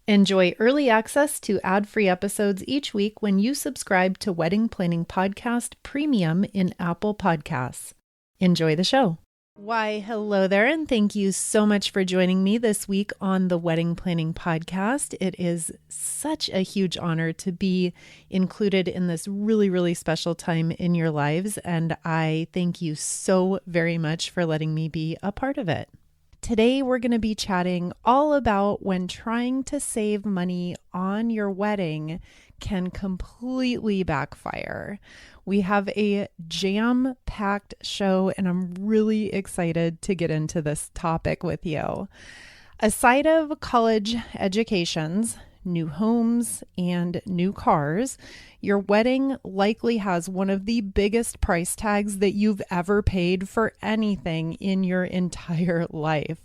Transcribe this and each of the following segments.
Enjoy early access to ad-free episodes each week when you subscribe to Wedding Planning Podcast Premium in Apple Podcasts. Enjoy the show. Why, hello there, and thank you so much for joining me this week on the Wedding Planning Podcast. It is such a huge honor to be included in this really, really special time in your lives, and I thank you so very much for letting me be a part of it. Today, we're going to be chatting all about when trying to save money on your wedding can completely backfire. We have a jam-packed show, and I'm really excited to get into this topic with you. Aside of college educations, new homes, and new cars, your wedding likely has one of the biggest price tags that you've ever paid for anything in your entire life.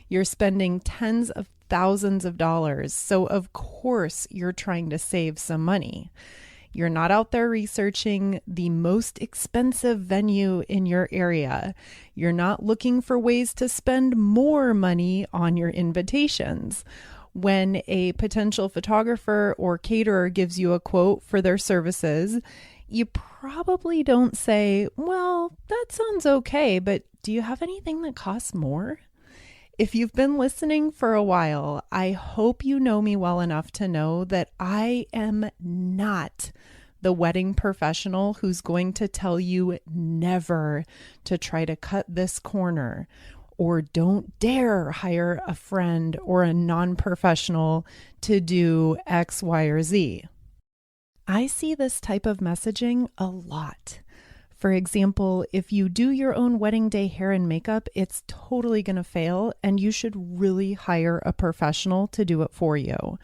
You're spending tens of thousands of dollars, so of course you're trying to save some money. You're not out there researching the most expensive venue in your area. You're not looking for ways to spend more money on your invitations. When a potential photographer or caterer gives you a quote for their services, you probably don't say, well, that sounds okay, but do you have anything that costs more? If you've been listening for a while, I hope you know me well enough to know that I am not the wedding professional who's going to tell you never to try to cut this corner, or don't dare hire a friend or a non-professional to do X, Y, or Z. I see this type of messaging a lot. For example, if you do your own wedding day hair and makeup, it's totally going to fail, and you should really hire a professional to do it for you.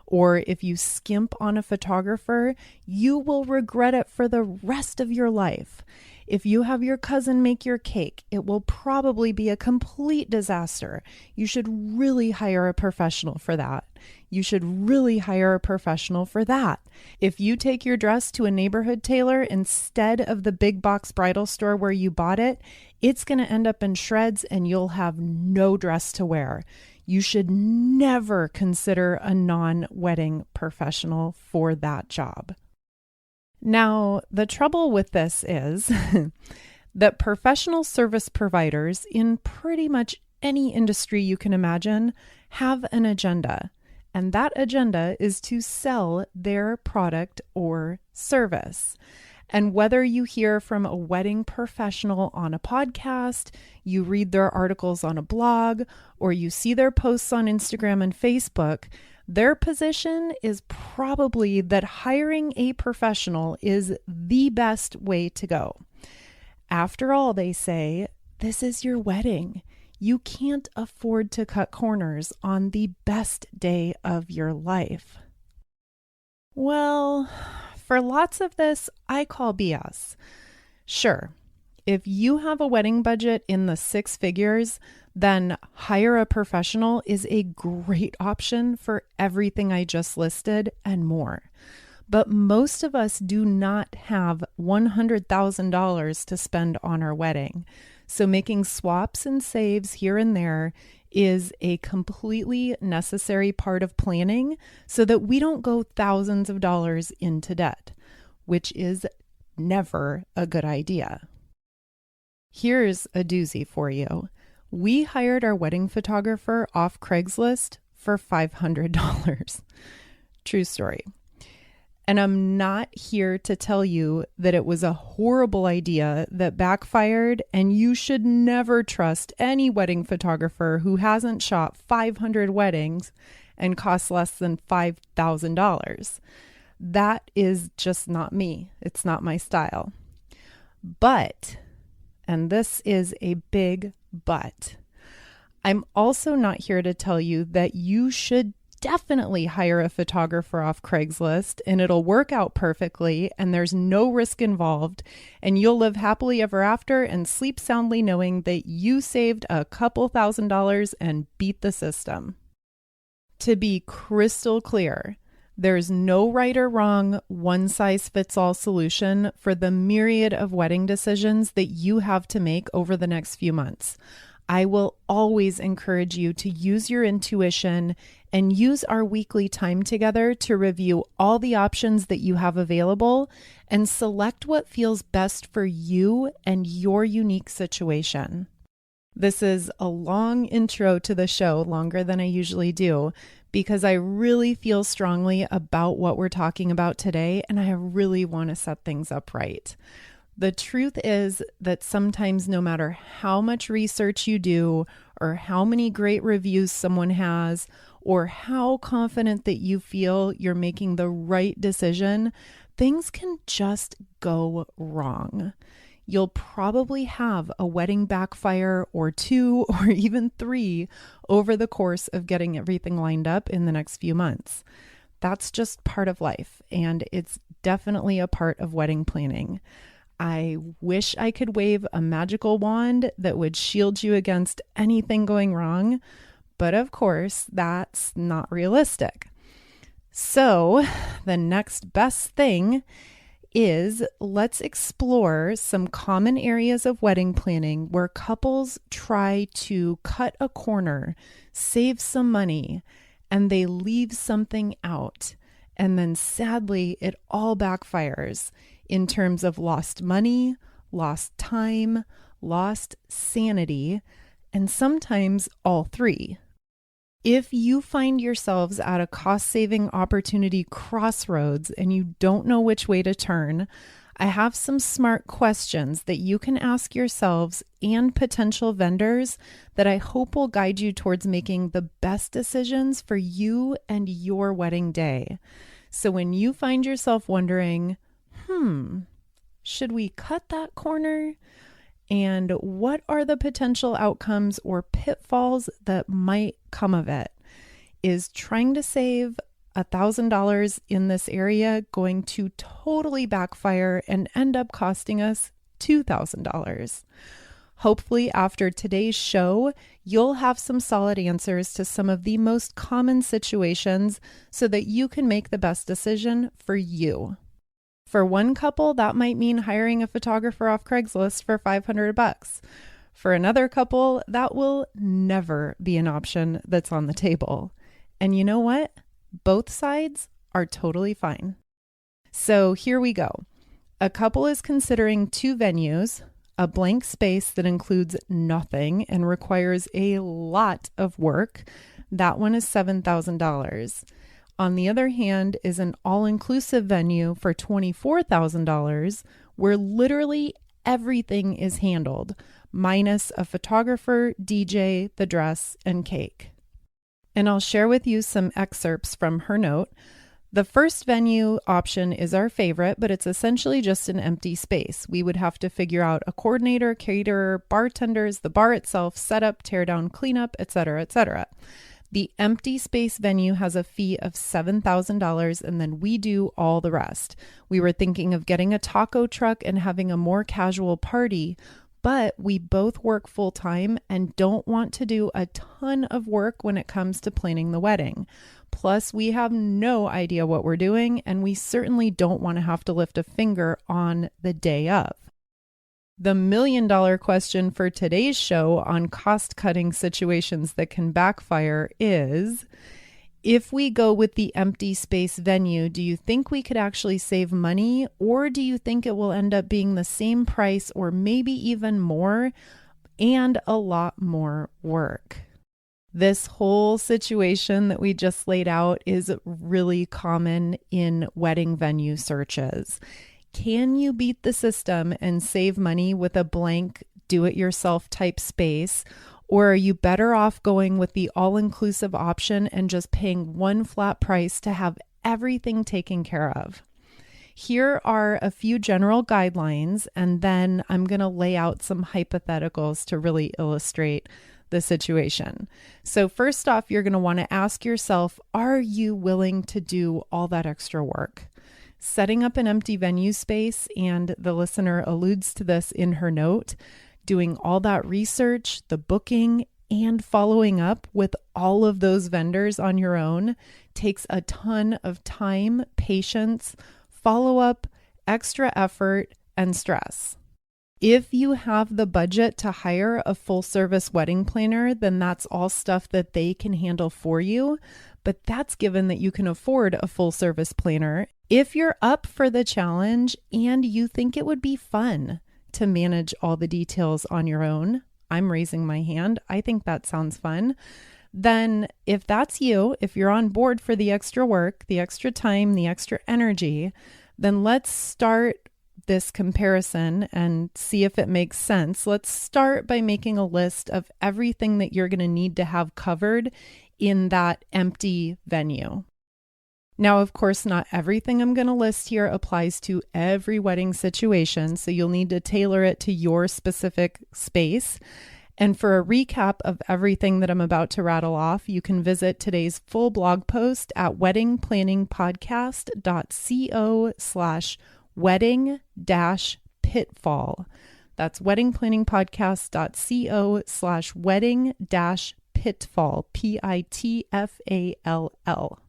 Or if you skimp on a photographer, you will regret it for the rest of your life. If you have your cousin make your cake, it will probably be a complete disaster. You should really hire a professional for that. You should really hire a professional for that. If you take your dress to a neighborhood tailor instead of the big box bridal store where you bought it, it's going to end up in shreds and you'll have no dress to wear. You should never consider a non-wedding professional for that job. Now, the trouble with this is that professional service providers in pretty much any industry you can imagine have an agenda, and that agenda is to sell their product or service. And whether you hear from a wedding professional on a podcast, you read their articles on a blog, or you see their posts on Instagram and Facebook, their position is probably that hiring a professional is the best way to go. After all, they say, this is your wedding. You can't afford to cut corners on the best day of your life. Well, for lots of this, I call BS. Sure, if you have a wedding budget in the six figures, then hire a professional is a great option for everything I just listed and more. But most of us do not have $100,000 to spend on our wedding. So making swaps and saves here and there is a completely necessary part of planning so that we don't go thousands of dollars into debt, which is never a good idea. Here's a doozy for you. We hired our wedding photographer off Craigslist for $500. True story. And I'm not here to tell you that it was a horrible idea that backfired, and you should never trust any wedding photographer who hasn't shot 500 weddings and costs less than $5,000. That is just not me. It's not my style. But, and this is a big but, I'm also not here to tell you that you should definitely hire a photographer off Craigslist and it'll work out perfectly and there's no risk involved and you'll live happily ever after and sleep soundly knowing that you saved a couple $1,000s and beat the system. To be crystal clear, there's no right or wrong one-size-fits-all solution for the myriad of wedding decisions that you have to make over the next few months. I will always encourage you to use your intuition and use our weekly time together to review all the options that you have available and select what feels best for you and your unique situation. This is a long intro to the show, longer than I usually do, because I really feel strongly about what we're talking about today, and I really want to set things up right. The truth is that sometimes no matter how much research you do or how many great reviews someone has or how confident that you feel you're making the right decision, things can just go wrong. You'll probably have a wedding backfire or 2 or even 3 over the course of getting everything lined up in the next few months. That's just part of life, and it's definitely a part of wedding planning. I wish I could wave a magical wand that would shield you against anything going wrong, but of course, that's not realistic. So, the next best thing is let's explore some common areas of wedding planning where couples try to cut a corner, save some money, and they leave something out. And then sadly, it all backfires in terms of lost money, lost time, lost sanity, and sometimes all 3. If you find yourselves at a cost-saving opportunity crossroads and you don't know which way to turn, I have some smart questions that you can ask yourselves and potential vendors that I hope will guide you towards making the best decisions for you and your wedding day. So when you find yourself wondering, should we cut that corner? And what are the potential outcomes or pitfalls that might come of it? Is trying to save $1,000 in this area going to totally backfire and end up costing us $2,000? Hopefully, after today's show, you'll have some solid answers to some of the most common situations so that you can make the best decision for you. For one couple, that might mean hiring a photographer off Craigslist for $500. For another couple, that will never be an option that's on the table. And you know what? Both sides are totally fine. So here we go. A couple is considering 2 venues, a blank space that includes nothing and requires a lot of work. That one is $7,000. On the other hand, is an all-inclusive venue for $24,000 where literally everything is handled, minus a photographer, DJ, the dress, and cake. And I'll share with you some excerpts from her note. The first venue option is our favorite, but it's essentially just an empty space. We would have to figure out a coordinator, caterer, bartenders, the bar itself, setup, tear down, cleanup, etc., etc. The empty space venue has a fee of $7,000, and then we do all the rest. We were thinking of getting a taco truck and having a more casual party, but we both work full time and don't want to do a ton of work when it comes to planning the wedding. Plus, we have no idea what we're doing, and we certainly don't want to have to lift a finger on the day of. The million-dollar question for today's show on cost-cutting situations that can backfire is, if we go with the empty space venue, do you think we could actually save money, or do you think it will end up being the same price or maybe even more and a lot more work? This whole situation that we just laid out is really common in wedding venue searches. Can you beat the system and save money with a blank do-it-yourself type space? Or are you better off going with the all-inclusive option and just paying one flat price to have everything taken care of? Here are a few general guidelines, and then I'm going to lay out some hypotheticals to really illustrate the situation. So first off, you're going to want to ask yourself, are you willing to do all that extra work? Setting up an empty venue space, and the listener alludes to this in her note, doing all that research, the booking, and following up with all of those vendors on your own takes a ton of time, patience, follow-up, extra effort, and stress. If you have the budget to hire a full service wedding planner, then that's all stuff that they can handle for you. But that's given that you can afford a full service planner. If you're up for the challenge and you think it would be fun to manage all the details on your own, I'm raising my hand. I think that sounds fun. Then if that's you, if you're on board for the extra work, the extra time, the extra energy, then let's start this comparison and see if it makes sense. Let's start by making a list of everything that you're going to need to have covered in that empty venue. Now, of course, not everything I'm going to list here applies to every wedding situation, so you'll need to tailor it to your specific space. And for a recap of everything that I'm about to rattle off, you can visit today's full blog post at weddingplanningpodcast.co/wedding-pitfall. That's weddingplanningpodcast.co/wedding-pitfall, PITFALL.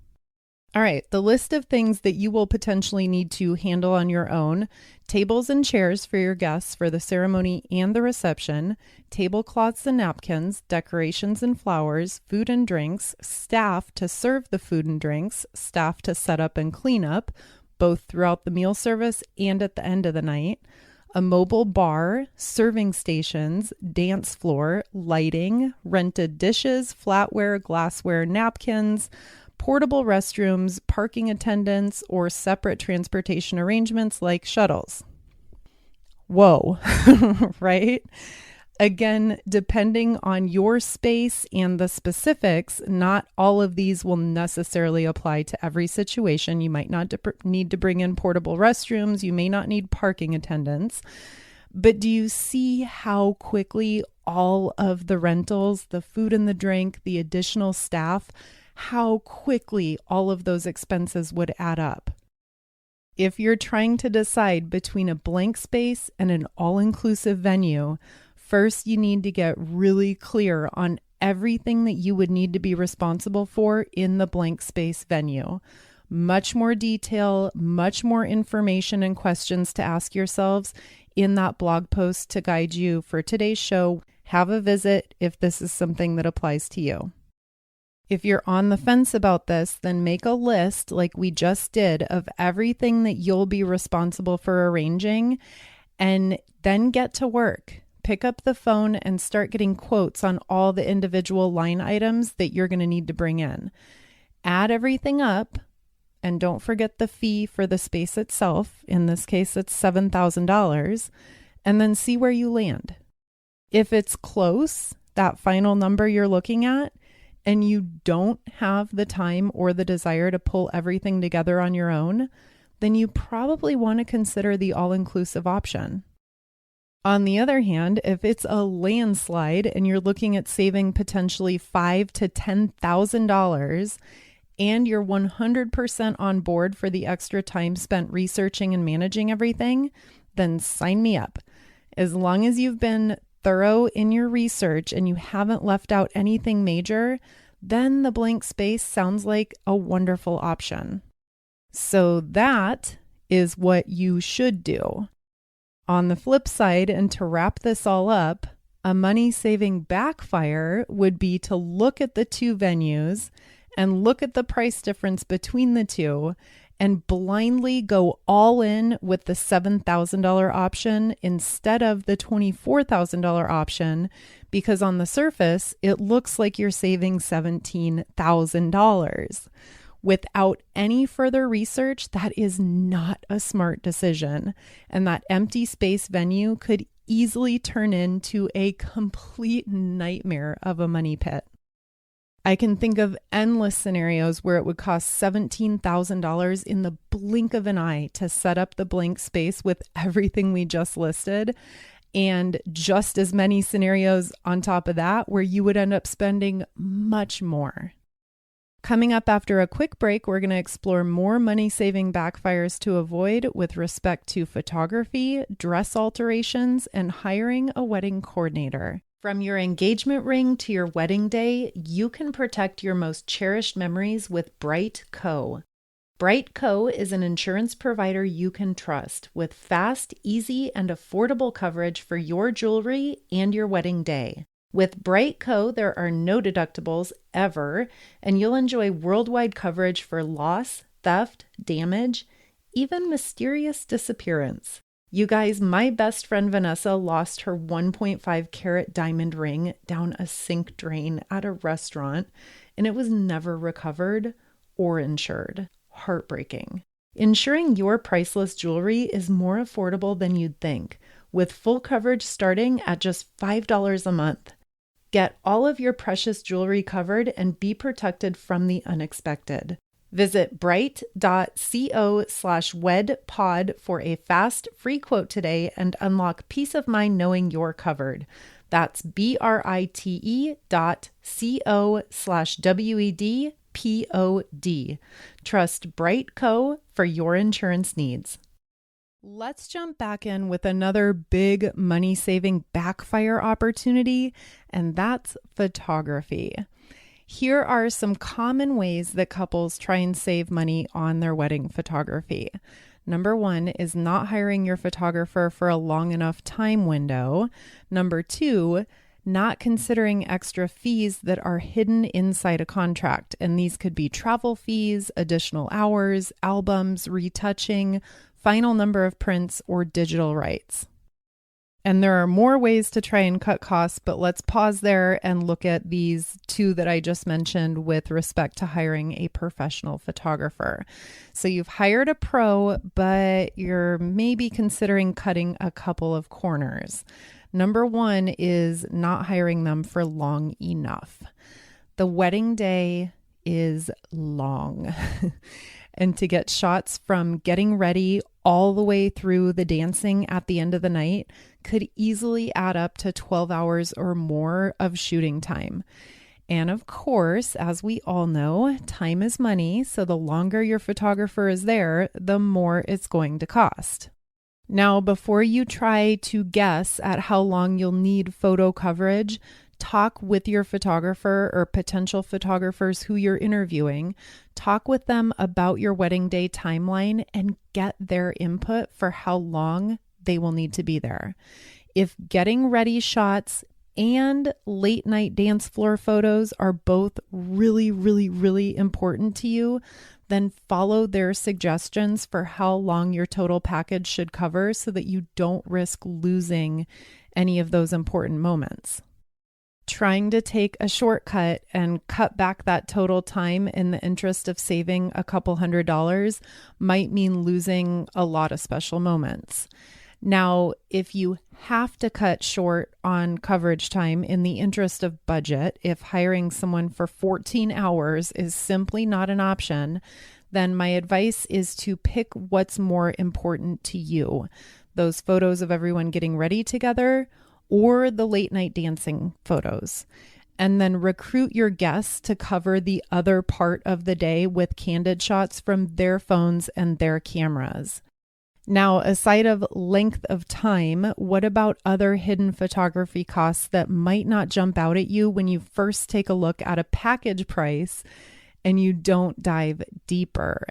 All right, the list of things that you will potentially need to handle on your own: tables and chairs for your guests for the ceremony and the reception, tablecloths and napkins, decorations and flowers, food and drinks, staff to serve the food and drinks, staff to set up and clean up, both throughout the meal service and at the end of the night, a mobile bar, serving stations, dance floor, lighting, rented dishes, flatware, glassware, napkins, portable restrooms, parking attendants, or separate transportation arrangements like shuttles. Whoa, right? Again, depending on your space and the specifics, not all of these will necessarily apply to every situation. You might not need to bring in portable restrooms. You may not need parking attendants. But do you see how quickly all of the rentals, the food and the drink, the additional staff, how quickly all of those expenses would add up? If you're trying to decide between a blank space and an all-inclusive venue, first you need to get really clear on everything that you would need to be responsible for in the blank space venue. Much more detail, much more information and questions to ask yourselves in that blog post to guide you for today's show. Have a visit if this is something that applies to you. If you're on the fence about this, then make a list like we just did of everything that you'll be responsible for arranging, and then get to work. Pick up the phone and start getting quotes on all the individual line items that you're going to need to bring in. Add everything up, and don't forget the fee for the space itself. In this case, it's $7,000, and then see where you land. If it's close, that final number you're looking at, and you don't have the time or the desire to pull everything together on your own, then you probably want to consider the all-inclusive option. On the other hand, if it's a landslide and you're looking at saving potentially $5,000 to $10,000 and you're 100% on board for the extra time spent researching and managing everything, then sign me up. As long as you've been thorough in your research and you haven't left out anything major, then the blank space sounds like a wonderful option. So that is what you should do. On the flip side, and to wrap this all up, a money-saving backfire would be to look at the two venues and look at the price difference between the two and blindly go all in with the $7,000 option instead of the $24,000 option, because on the surface, it looks like you're saving $17,000. Without any further research, that is not a smart decision. And that empty space venue could easily turn into a complete nightmare of a money pit. I can think of endless scenarios where it would cost $17,000 in the blink of an eye to set up the blank space with everything we just listed, and just as many scenarios on top of that where you would end up spending much more. Coming up after a quick break, we're going to explore more money-saving backfires to avoid with respect to photography, dress alterations, and hiring a wedding coordinator. From your engagement ring to your wedding day, you can protect your most cherished memories with Bright Co. Brightco is an insurance provider you can trust with fast, easy, and affordable coverage for your jewelry and your wedding day. With Brightco, there are no deductibles ever, and you'll enjoy worldwide coverage for loss, theft, damage, even mysterious disappearance. You guys, my best friend Vanessa lost her 1.5 carat diamond ring down a sink drain at a restaurant, and it was never recovered or insured. Heartbreaking. Insuring your priceless jewelry is more affordable than you'd think, with full coverage starting at just $5 a month. Get all of your precious jewelry covered and be protected from the unexpected. Visit bright.co/wedpod for a fast, free quote today and unlock peace of mind knowing you're covered. That's BRITE.co/WEDPOD. Trust Brightco for your insurance needs. Let's jump back in with another big money-saving backfire opportunity, and that's photography. Here are some common ways that couples try and save money on their wedding photography. Number 1 is not hiring your photographer for a long enough time window. Number 2, not considering extra fees that are hidden inside a contract. And these could be travel fees, additional hours, albums, retouching, final number of prints, or digital rights. And there are more ways to try and cut costs, but let's pause there and look at these 2 that I just mentioned with respect to hiring a professional photographer. So you've hired a pro, but you're maybe considering cutting a couple of corners. Number 1 is not hiring them for long enough. The wedding day is long. And to get shots from getting ready all the way through the dancing at the end of the night could easily add up to 12 hours or more of shooting time. And of course, as we all know, time is money. So the longer your photographer is there, the more it's going to cost. Now, before you try to guess at how long you'll need photo coverage, talk with your photographer or potential photographers who you're interviewing. Talk with them about your wedding day timeline and get their input for how long they will need to be there. If getting ready shots and late night dance floor photos are both really, really, really important to you, then follow their suggestions for how long your total package should cover so that you don't risk losing any of those important moments. Trying to take a shortcut and cut back that total time in the interest of saving a couple $100 might mean losing a lot of special moments. Now, if you have to cut short on coverage time in the interest of budget, if hiring someone for 14 hours is simply not an option, then my advice is to pick what's more important to you. Those photos of everyone getting ready together or the late night dancing photos. And then recruit your guests to cover the other part of the day with candid shots from their phones and their cameras. Now, aside of length of time, what about other hidden photography costs that might not jump out at you when you first take a look at a package price and you don't dive deeper?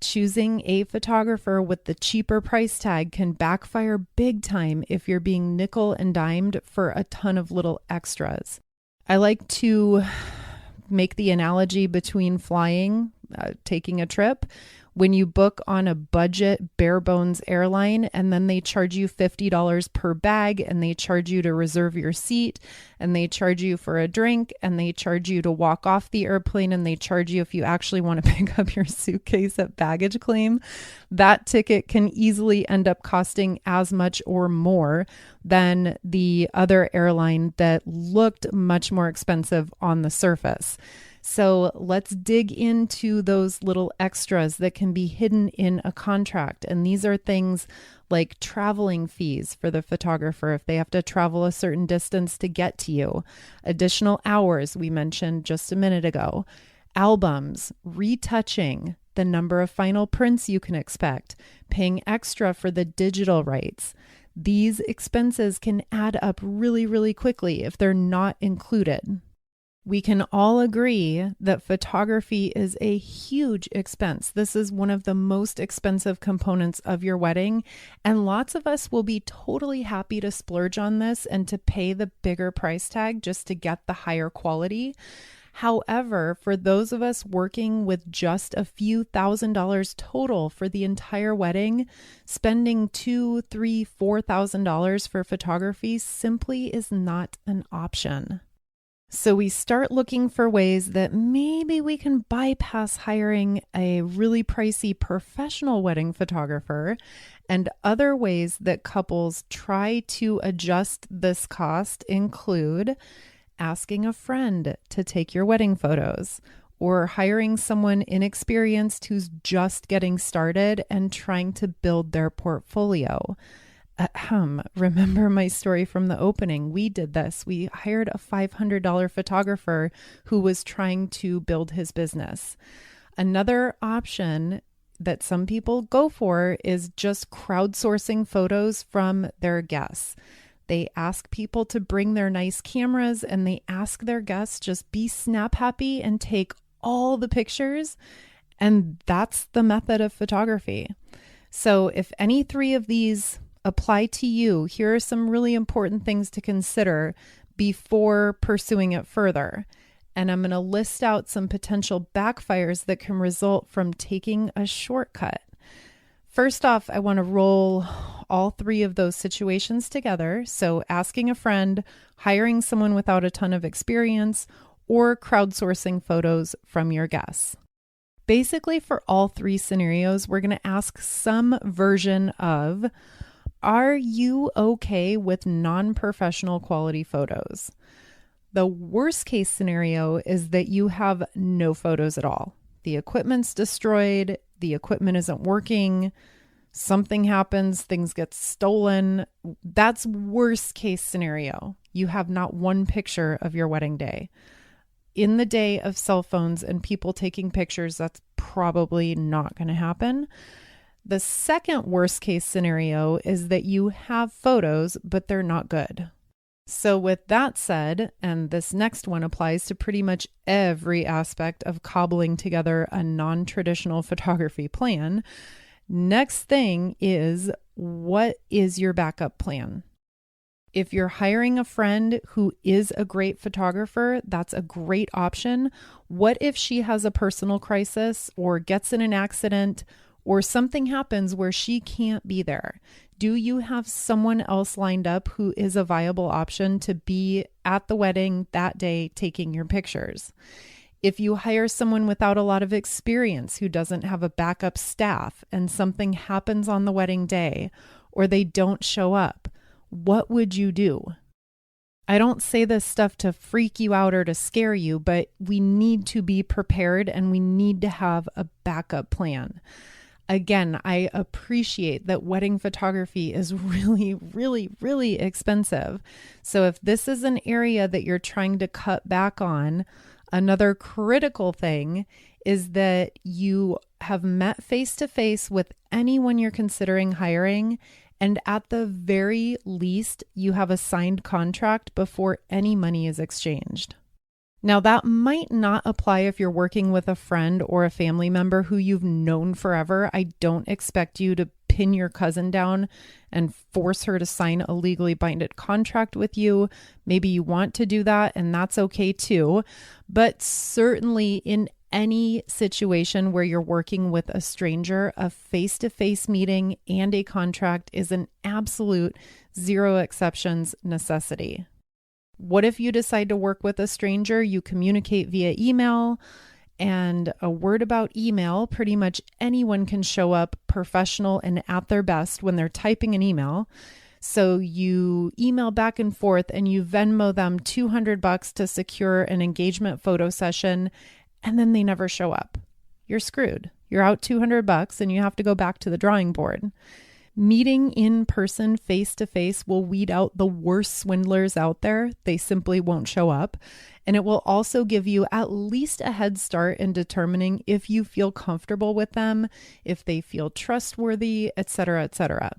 Choosing a photographer with the cheaper price tag can backfire big time if you're being nickel and dimed for a ton of little extras. I like to make the analogy between flying, taking a trip. When you book on a budget bare bones airline and then they charge you $50 per bag and they charge you to reserve your seat and they charge you for a drink and they charge you to walk off the airplane and they charge you if you actually want to pick up your suitcase at baggage claim, that ticket can easily end up costing as much or more than the other airline that looked much more expensive on the surface. So let's dig into those little extras that can be hidden in a contract. And these are things like traveling fees for the photographer if they have to travel a certain distance to get to you, additional hours we mentioned just a minute ago, albums, retouching, the number of final prints you can expect, paying extra for the digital rights. These expenses can add up really, really quickly if they're not included. We can all agree that photography is a huge expense. This is one of the most expensive components of your wedding, and lots of us will be totally happy to splurge on this and to pay the bigger price tag just to get the higher quality. However, for those of us working with just a few $1,000s total for the entire wedding, spending $2,000, $3,000, $4,000 for photography simply is not an option. So we start looking for ways that maybe we can bypass hiring a really pricey professional wedding photographer, and other ways that couples try to adjust this cost include asking a friend to take your wedding photos, or hiring someone inexperienced who's just getting started and trying to build their portfolio. Remember my story from the opening? We did this. We hired a $500 photographer who was trying to build his business. Another option that some people go for is just crowdsourcing photos from their guests. They ask people to bring their nice cameras, and they ask their guests just be snap happy and take all the pictures. And that's the method of photography. So if any three of these apply to you, here are some really important things to consider before pursuing it further. And I'm going to list out some potential backfires that can result from taking a shortcut. First off, I want to roll all three of those situations together. So asking a friend, hiring someone without a ton of experience, or crowdsourcing photos from your guests. Basically, for all three scenarios, we're going to ask some version of, are you okay with non-professional quality photos? The worst case scenario is that you have no photos at all. The equipment's destroyed, the equipment isn't working, something happens, things get stolen. That's worst case scenario. You have not one picture of your wedding day. In the day of cell phones and people taking pictures, that's probably not going to happen. The second worst case scenario is that you have photos, but they're not good. So with that said, and this next one applies to pretty much every aspect of cobbling together a non-traditional photography plan, next thing is, what is your backup plan? If you're hiring a friend who is a great photographer, that's a great option. What if she has a personal crisis or gets in an accident or something happens where she can't be there? Do you have someone else lined up who is a viable option to be at the wedding that day taking your pictures? If you hire someone without a lot of experience who doesn't have a backup staff and something happens on the wedding day or they don't show up, what would you do? I don't say this stuff to freak you out or to scare you, but we need to be prepared and we need to have a backup plan. Again, I appreciate that wedding photography is really, really, really expensive. So if this is an area that you're trying to cut back on, another critical thing is that you have met face-to-face with anyone you're considering hiring, and at the very least, you have a signed contract before any money is exchanged. Now, that might not apply if you're working with a friend or a family member who you've known forever. I don't expect you to pin your cousin down and force her to sign a legally binding contract with you. Maybe you want to do that, and that's okay too. But certainly in any situation where you're working with a stranger, a face-to-face meeting and a contract is an absolute zero exceptions necessity. What if you decide to work with a stranger? You communicate via email, and a word about email, pretty much anyone can show up professional and at their best when they're typing an email. So you email back and forth and you Venmo them $200 to secure an engagement photo session, and then they never show up. You're screwed. You're out $200 and you have to go back to the drawing board. Meeting in person, face-to-face, will weed out the worst swindlers out there. They simply won't show up. And it will also give you at least a head start in determining if you feel comfortable with them, if they feel trustworthy, etc., etc.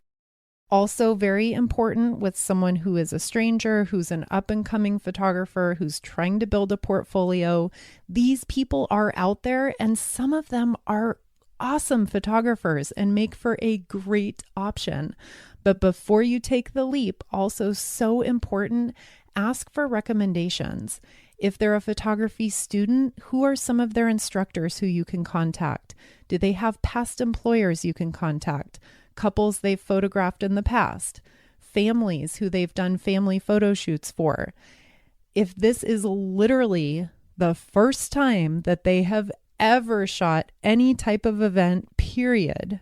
Also very important with someone who is a stranger, who's an up-and-coming photographer, who's trying to build a portfolio. These people are out there, and some of them are awesome photographers and make for a great option. But before you take the leap, also so important, ask for recommendations. If they're a photography student, who are some of their instructors who you can contact? Do they have past employers you can contact? Couples they've photographed in the past? Families who they've done family photo shoots for? If this is literally the first time that they have ever shot any type of event, period,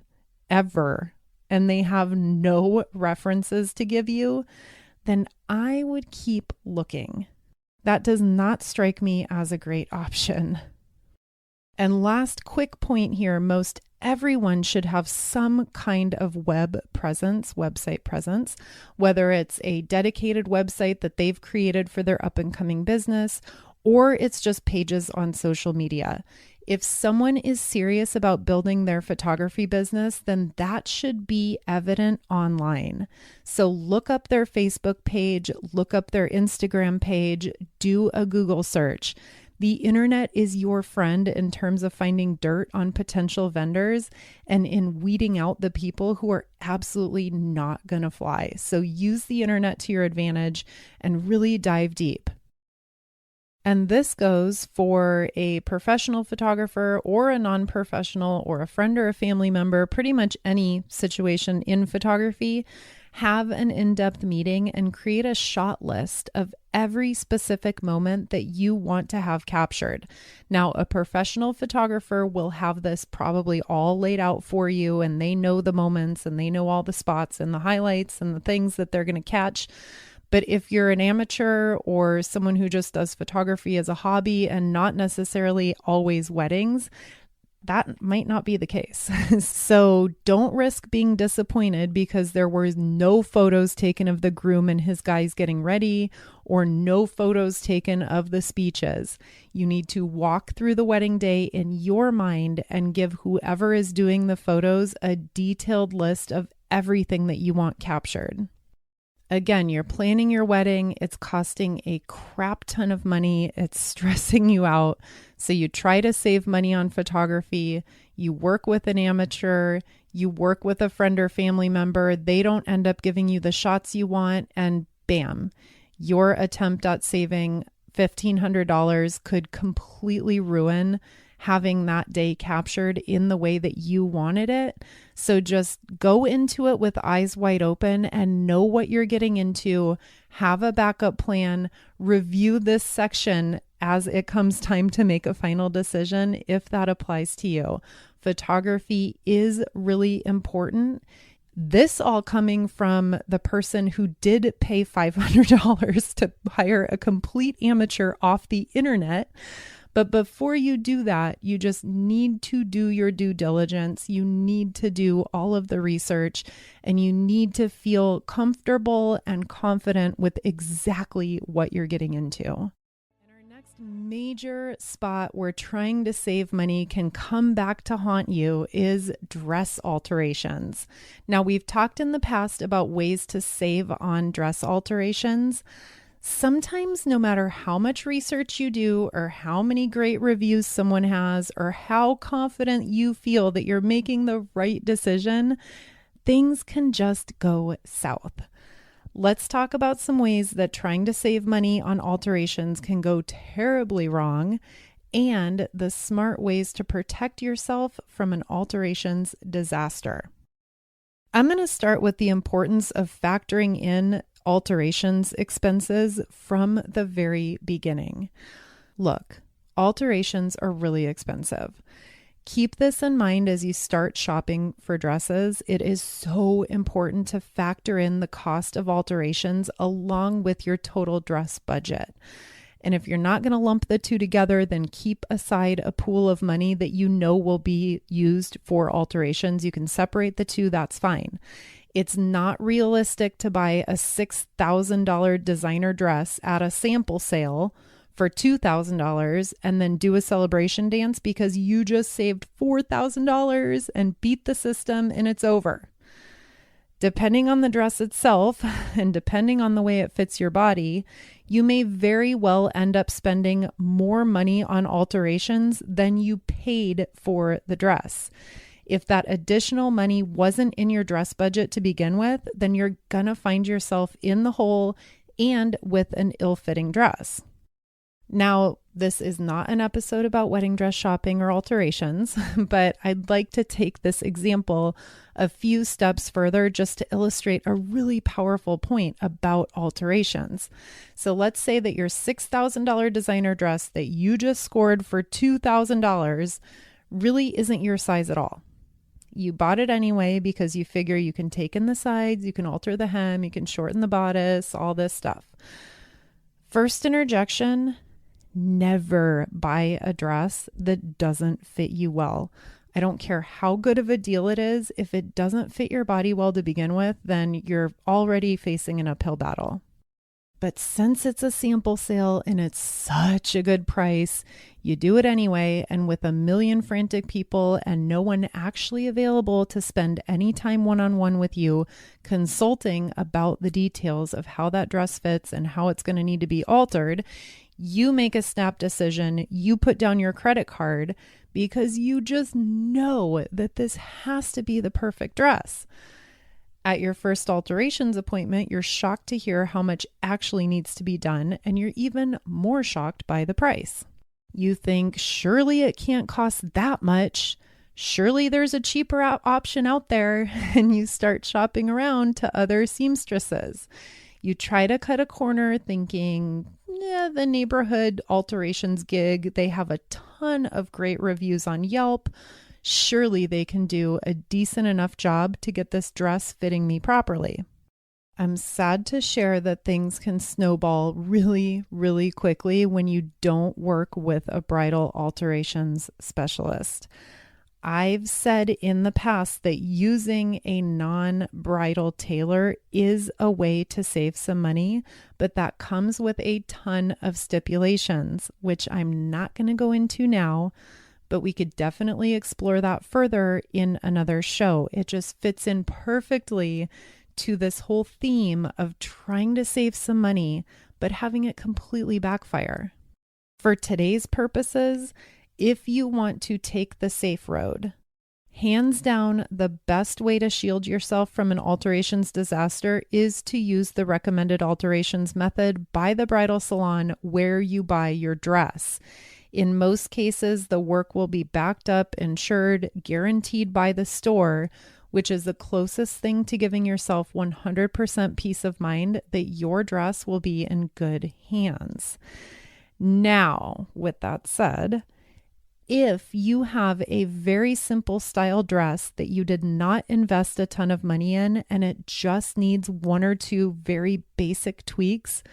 ever, and they have no references to give you, then I would keep looking. That does not strike me as a great option. And last quick point here, most everyone should have some kind of website presence, whether it's a dedicated website that they've created for their up-and-coming business, or it's just pages on social media. If someone is serious about building their photography business, then that should be evident online. So look up their Facebook page, look up their Instagram page, do a Google search. The internet is your friend in terms of finding dirt on potential vendors and in weeding out the people who are absolutely not going to fly. So use the internet to your advantage and really dive deep. And this goes for a professional photographer or a non-professional or a friend or a family member, pretty much any situation in photography. Have an in-depth meeting and create a shot list of every specific moment that you want to have captured. Now, a professional photographer will have this probably all laid out for you, and they know the moments and they know all the spots and the highlights and the things that they're going to catch. But if you're an amateur or someone who just does photography as a hobby and not necessarily always weddings, that might not be the case. So don't risk being disappointed because there were no photos taken of the groom and his guys getting ready, or no photos taken of the speeches. You need to walk through the wedding day in your mind and give whoever is doing the photos a detailed list of everything that you want captured. Again, you're planning your wedding. It's costing a crap ton of money. It's stressing you out. So you try to save money on photography. You work with an amateur. You work with a friend or family member. They don't end up giving you the shots you want. And bam, your attempt at saving $1,500 could completely ruin having that day captured in the way that you wanted it. So just go into it with eyes wide open and know what you're getting into. Have a backup plan. Review this section as it comes time to make a final decision if that applies to you. Photography is really important. This all coming from the person who did pay $500 to hire a complete amateur off the internet. But before you do that, you just need to do your due diligence. You need to do all of the research, and you need to feel comfortable and confident with exactly what you're getting into. And our next major spot where trying to save money can come back to haunt you is dress alterations. Now, we've talked in the past about ways to save on dress alterations. Sometimes no matter how much research you do or how many great reviews someone has or how confident you feel that you're making the right decision, things can just go south. Let's talk about some ways that trying to save money on alterations can go terribly wrong and the smart ways to protect yourself from an alterations disaster. I'm going to start with the importance of factoring in alterations expenses from the very beginning. Look, alterations are really expensive. Keep this in mind as you start shopping for dresses. It is so important to factor in the cost of alterations along with your total dress budget. And if you're not going to lump the two together, then keep aside a pool of money that you know will be used for alterations. You can separate the two, that's fine. It's not realistic to buy a $6,000 designer dress at a sample sale for $2,000 and then do a celebration dance because you just saved $4,000 and beat the system and it's over. Depending on the dress itself and depending on the way it fits your body, you may very well end up spending more money on alterations than you paid for the dress. If that additional money wasn't in your dress budget to begin with, then you're gonna find yourself in the hole and with an ill-fitting dress. Now, this is not an episode about wedding dress shopping or alterations, but I'd like to take this example a few steps further just to illustrate a really powerful point about alterations. So let's say that your $6,000 designer dress that you just scored for $2,000 really isn't your size at all. You bought it anyway because you figure you can take in the sides, you can alter the hem, you can shorten the bodice, all this stuff. First interjection: never buy a dress that doesn't fit you well. I don't care how good of a deal it is. If it doesn't fit your body well to begin with, then you're already facing an uphill battle. But since it's a sample sale and it's such a good price, you do it anyway. And with a million frantic people and no one actually available to spend any time one-on-one with you consulting about the details of how that dress fits and how it's going to need to be altered, you make a snap decision. You put down your credit card because you just know that this has to be the perfect dress. At your first alterations appointment, you're shocked to hear how much actually needs to be done, and you're even more shocked by the price. You think, surely it can't cost that much. Surely there's a cheaper option out there, and you start shopping around to other seamstresses. You try to cut a corner thinking, the neighborhood alterations gig, they have a ton of great reviews on Yelp. Surely they can do a decent enough job to get this dress fitting me properly. I'm sad to share that things can snowball really, really quickly when you don't work with a bridal alterations specialist. I've said in the past that using a non-bridal tailor is a way to save some money, but that comes with a ton of stipulations, which I'm not going to go into now, but we could definitely explore that further in another show. It just fits in perfectly to this whole theme of trying to save some money, but having it completely backfire. For today's purposes, if you want to take the safe road, hands down, the best way to shield yourself from an alterations disaster is to use the recommended alterations method by the bridal salon where you buy your dress. In most cases, the work will be backed up, insured, guaranteed by the store, which is the closest thing to giving yourself 100% peace of mind that your dress will be in good hands. Now, with that said, if you have a very simple style dress that you did not invest a ton of money in and it just needs one or two very basic tweaks,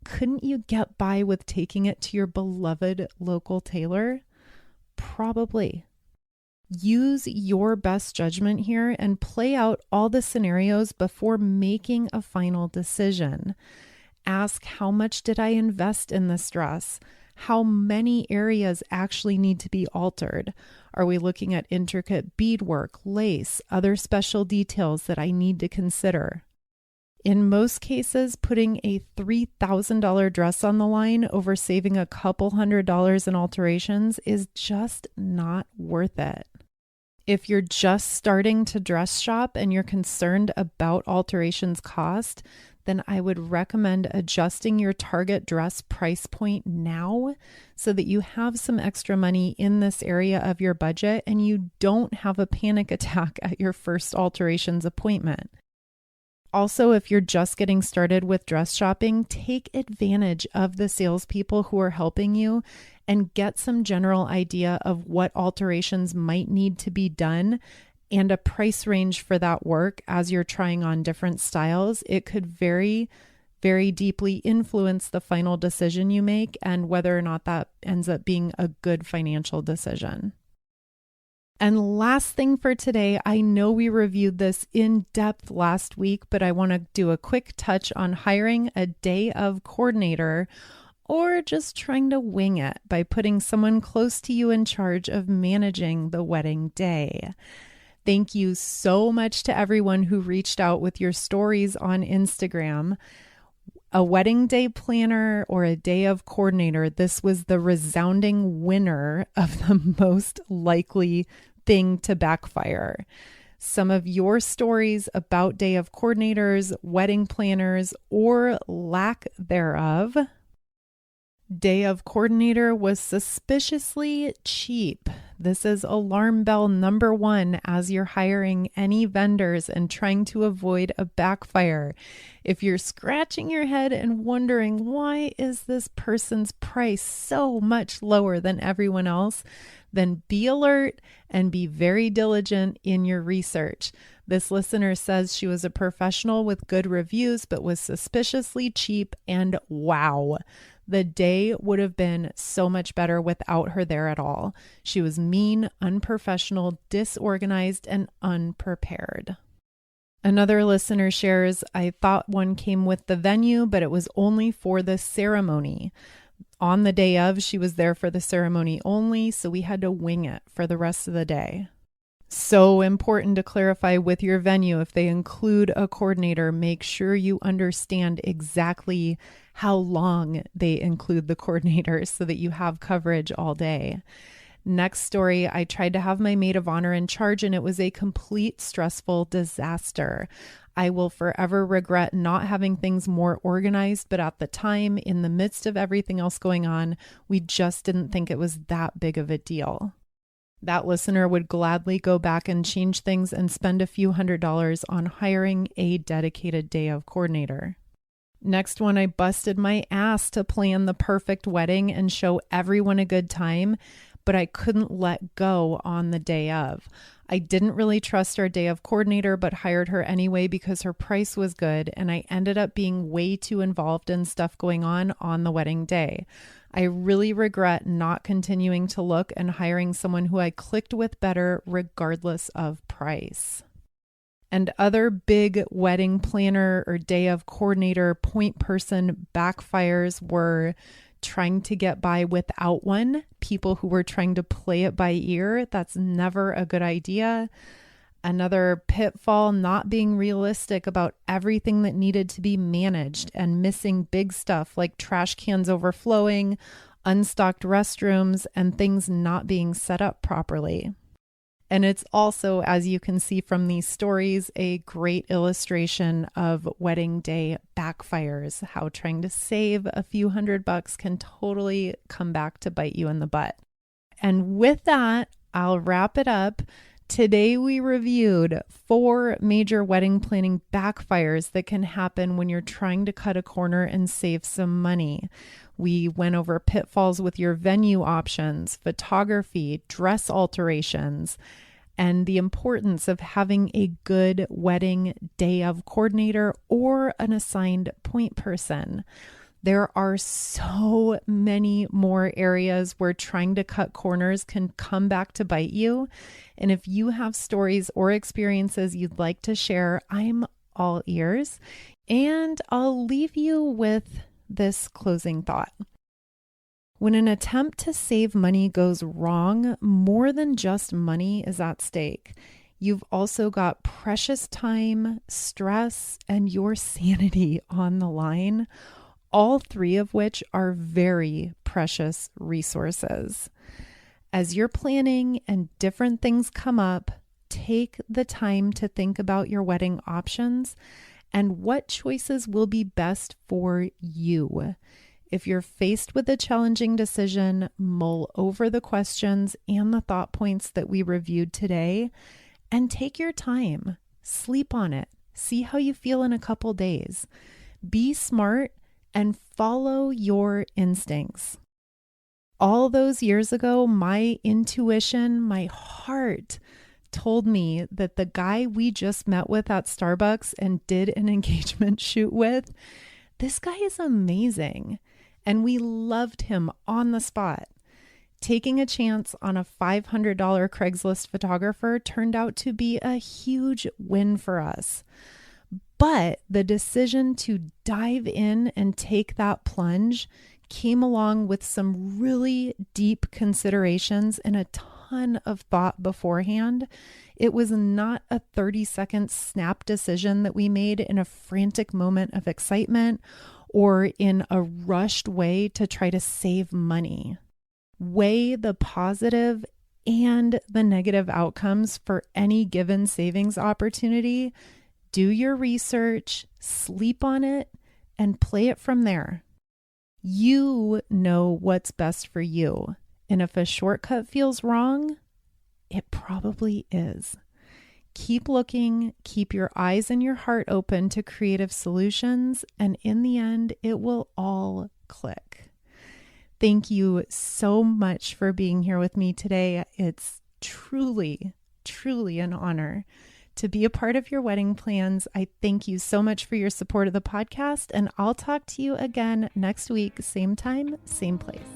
couldn't you get by with taking it to your beloved local tailor? Probably. Use your best judgment here and play out all the scenarios before making a final decision. Ask, how much did I invest in this dress? How many areas actually need to be altered? Are we looking at intricate beadwork, lace, other special details that I need to consider? In most cases, putting a $3,000 dress on the line over saving a couple $100s in alterations is just not worth it. If you're just starting to dress shop and you're concerned about alterations cost, then I would recommend adjusting your target dress price point now so that you have some extra money in this area of your budget and you don't have a panic attack at your first alterations appointment. Also, if you're just getting started with dress shopping, take advantage of the salespeople who are helping you and get some general idea of what alterations might need to be done and a price range for that work as you're trying on different styles. It could very, very deeply influence the final decision you make and whether or not that ends up being a good financial decision. And last thing for today, I know we reviewed this in depth last week, but I want to do a quick touch on hiring a day of coordinator or just trying to wing it by putting someone close to you in charge of managing the wedding day. Thank you so much to everyone who reached out with your stories on Instagram. A wedding day planner or a day of coordinator, this was the resounding winner of the most likely thing to backfire. Some of your stories about day of coordinators, wedding planners, or lack thereof. Day of coordinator was suspiciously cheap. This is alarm bell number one as you're hiring any vendors and trying to avoid a backfire. If you're scratching your head and wondering, why is this person's price so much lower than everyone else, then be alert and be very diligent in your research. This listener says she was a professional with good reviews, but was suspiciously cheap, and wow. The day would have been so much better without her there at all. She was mean, unprofessional, disorganized, and unprepared. Another listener shares, I thought one came with the venue, but it was only for the ceremony. On the day of, she was there for the ceremony only, so we had to wing it for the rest of the day. So important to clarify with your venue. If they include a coordinator, make sure you understand exactly how long they include the coordinator so that you have coverage all day. Next story, I tried to have my maid of honor in charge and it was a complete stressful disaster. I will forever regret not having things more organized, but at the time, in the midst of everything else going on, we just didn't think it was that big of a deal. That listener would gladly go back and change things and spend a few $100s on hiring a dedicated day of coordinator. Next one, I busted my ass to plan the perfect wedding and show everyone a good time, but I couldn't let go on the day of. I didn't really trust our day of coordinator, but hired her anyway because her price was good, and I ended up being way too involved in stuff going on the wedding day. I really regret not continuing to look and hiring someone who I clicked with better regardless of price. And other big wedding planner or day of coordinator point person backfires were trying to get by without one, people who were trying to play it by ear. That's never a good idea. Another pitfall, not being realistic about everything that needed to be managed and missing big stuff like trash cans overflowing, unstocked restrooms, and things not being set up properly. And it's also, as you can see from these stories, a great illustration of wedding day backfires, how trying to save a few $100 can totally come back to bite you in the butt. And with that, I'll wrap it up. Today we reviewed 4 major wedding planning backfires that can happen when you're trying to cut a corner and save some money. We went over pitfalls with your venue options, photography, dress alterations, and the importance of having a good wedding day of coordinator or an assigned point person. There are so many more areas where trying to cut corners can come back to bite you. And if you have stories or experiences you'd like to share, I'm all ears. And I'll leave you with this closing thought. When an attempt to save money goes wrong, more than just money is at stake. You've also got precious time, stress, and your sanity on the line, all 3 of which are very precious resources. As you're planning and different things come up, take the time to think about your wedding options and what choices will be best for you. If you're faced with a challenging decision, mull over the questions and the thought points that we reviewed today and take your time. Sleep on it. See how you feel in a couple days. Be smart and follow your instincts. All those years ago, my intuition, my heart told me that the guy we just met with at Starbucks and did an engagement shoot with, this guy is amazing. And we loved him on the spot. Taking a chance on a $500 Craigslist photographer turned out to be a huge win for us. But the decision to dive in and take that plunge came along with some really deep considerations and a ton of thought beforehand. It was not a 30-second snap decision that we made in a frantic moment of excitement or in a rushed way to try to save money. Weigh the positive and the negative outcomes for any given savings opportunity. Do your research, sleep on it, and play it from there. You know what's best for you. And if a shortcut feels wrong, it probably is. Keep looking, keep your eyes and your heart open to creative solutions, and in the end, it will all click. Thank you so much for being here with me today. It's truly, truly an honor to be a part of your wedding plans. I thank you so much for your support of the podcast, and I'll talk to you again next week, same time, same place.